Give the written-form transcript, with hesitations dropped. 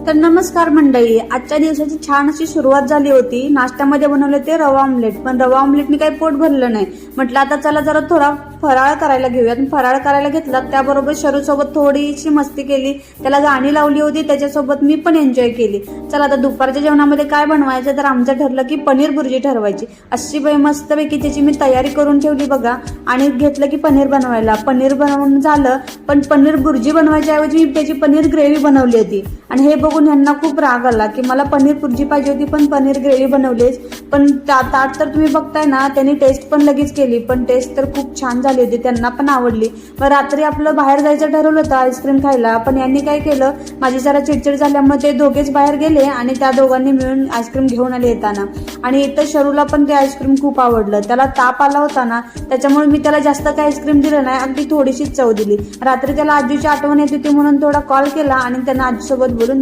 तर नमस्कार मंडळी, आजच्या दिवसाची छान अशी सुरुवात झाली होती. नाश्त्यामध्ये बनवले ते रवा ऑमलेट, पण रवा ऑमलेटनी काही पोट भरलं नाही. म्हटलं आता चला जरा थोडा फराळ करायला घेऊयात. फराळ करायला घेतला, त्याबरोबर शरूसोबत थोडीशी मस्ती केली, त्याला गाणी लावली होती, त्याच्यासोबत मी पण एन्जॉय केली. चला आता दुपारच्या जेवणामध्ये काय बनवायचं, तर आमचं ठरलं की पनीर भुर्जी ठरवायची. अशी मस्तपैकी त्याची मी तयारी करून ठेवली बघा, आणि घेतलं की पनीर बनवायला. पनीर बनवून झालं, पण पनीर भुर्जी बनवायच्या ऐवजी मी त्याची पनीर ग्रेव्ही बनवली होती. आणि हे बघून यांना खूप राग आला की मला पनीर भुर्जी पाहिजे होती पण पनीर ग्रेव्ही बनवलीच. पण ताट तर तुम्ही बघताय ना, त्यांनी टेस्ट पण लगेच केली, पण टेस्ट तर खूप छान झाली होती, त्यांना पण आवडली. मग रात्री आपलं बाहेर जायचं ठरवलं होतं आईस्क्रीम खायला, पण यांनी काय केलं, माझी जरा चिडचिड झाल्यामुळे ते दोघेच बाहेर गेले आणि त्या दोघांनी मिळून आईस्क्रीम घेऊन आले येताना. आणि इथं शरूला पण ते आईस्क्रीम खूप आवडलं. त्याला ताप आला होता ना, त्याच्यामुळे मी त्याला जास्त काही आईस्क्रीम दिलं नाही, अगदी थोडीशीच चव दिली. रात्री त्याला आजीची आठवण येत होती म्हणून थोडा कॉल केला आणि त्यांना आजीसोबत बोलून